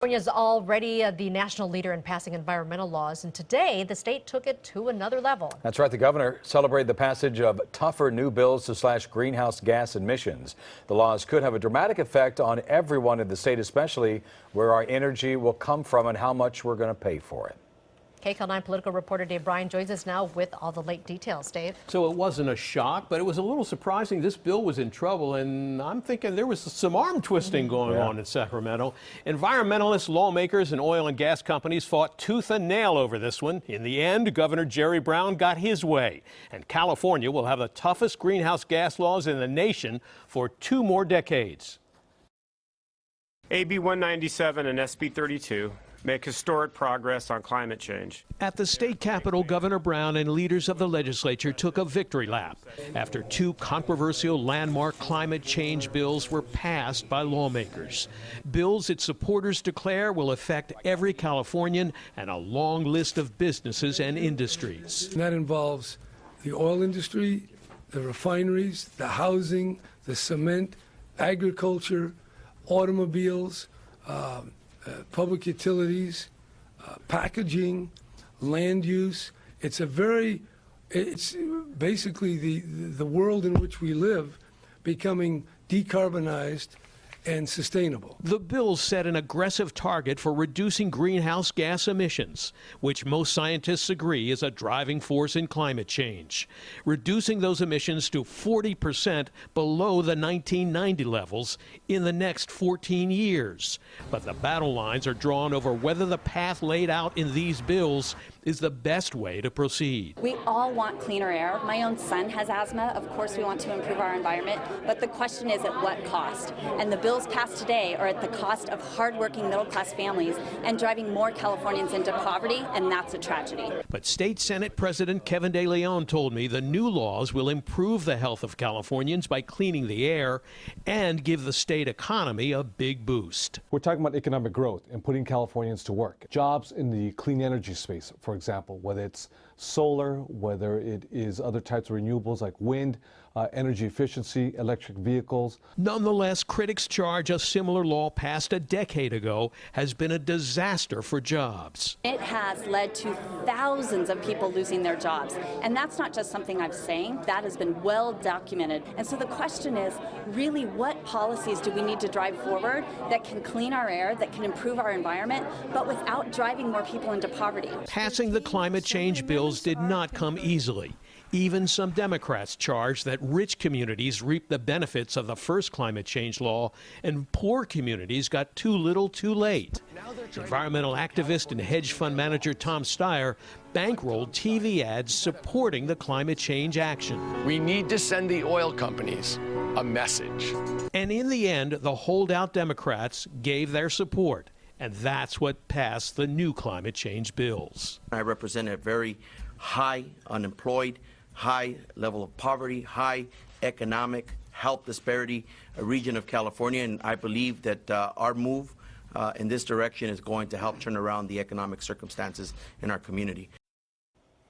California is already the national leader in passing environmental laws, and today the state took it to another level. That's right. The governor celebrated the passage of tougher new bills to slash greenhouse gas emissions. The laws could have a dramatic effect on everyone in the state, especially where our energy will come from and how much we're going to pay for it. KCAL 9 political reporter Dave Bryan joins us now with all the late details. Dave. So it wasn't a shock, but it was a little surprising. This bill was in trouble, and I'm thinking there was some arm twisting going on in Sacramento. Environmentalists, lawmakers, and oil and gas companies fought tooth and nail over this one. In the end, Governor Jerry Brown got his way, and California will have the toughest greenhouse gas laws in the nation for 2 more decades. AB 197 and SB 32 make historic progress on climate change. At the state capitol, Governor Brown and leaders of the legislature took a victory lap after 2 controversial landmark climate change bills were passed by lawmakers. Bills its supporters declare will affect every Californian and a long list of businesses and industries. And that involves the oil industry, the refineries, the housing, the cement, agriculture, automobiles, public utilities, packaging, land use. It's basically the world in which we live becoming decarbonized and sustainable. The bill set an aggressive target for reducing greenhouse gas emissions, which most scientists agree is a driving force in climate change. Reducing those emissions to 40% below the 1990 levels in the next 14 years. But the battle lines are drawn over whether the path laid out in these bills is the best way to proceed. We all want cleaner air. My own son has asthma. Of course, we want to improve our environment, but the question is at what cost? And the bills passed today are at the cost of hardworking middle-class families and driving more Californians into poverty, and that's a tragedy. But State Senate President Kevin De Leon told me the new laws will improve the health of Californians by cleaning the air and give the state economy a big boost. We're talking about economic growth and putting Californians to work. Jobs in the clean energy space, for example, whether it's solar, whether it is other types of renewables like wind, energy efficiency, electric vehicles. Nonetheless, critics charge a similar law passed a decade ago has been a disaster for jobs. It has led to thousands of people losing their jobs. And that's not just something I'm saying. That has been well documented. And so the question is, really, what policies do we need to drive forward that can clean our air, that can improve our environment, but without driving more people into poverty? Passing the climate change bills did not come easily. Even some Democrats charge that rich communities reap the benefits of the first climate change law and poor communities got too little too late. Environmental activist and hedge fund manager Tom Steyer bankrolled TV ads supporting the climate change action. We need to send the oil companies a message. And in the end, the holdout Democrats gave their support. And that's what passed the new climate change bills. I represent a very high unemployed, high level of poverty, high economic health disparity region of California, and I believe that our move in this direction is going to help turn around the economic circumstances in our community.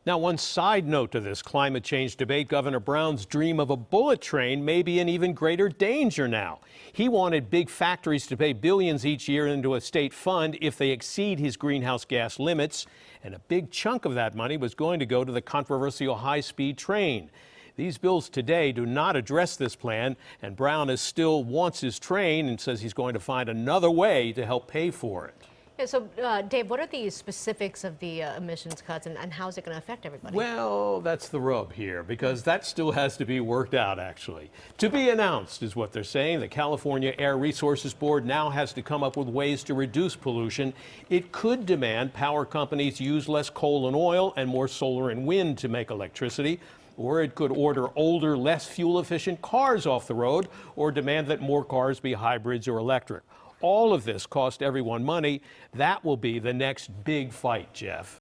Now, one side note to this climate change debate, Governor Brown's dream of a bullet train may be in even greater danger now. He wanted big factories to pay billions each year into a state fund if they exceed his greenhouse gas limits, and a big chunk of that money was going to go to the controversial high-speed train. These bills today do not address this plan, and Brown still wants his train and says he's going to find another way to help pay for it. Yeah, so, Dave, what are the specifics of the emissions cuts, and how is it going to affect everybody? Well, that's the rub here, because that still has to be worked out, actually. To be announced is what they're saying. The California Air Resources Board now has to come up with ways to reduce pollution. It could demand power companies use less coal and oil and more solar and wind to make electricity. Or it could order older, less fuel-efficient cars off the road, or demand that more cars be hybrids or electric. All of this cost everyone money. That will be the next big fight, Jeff.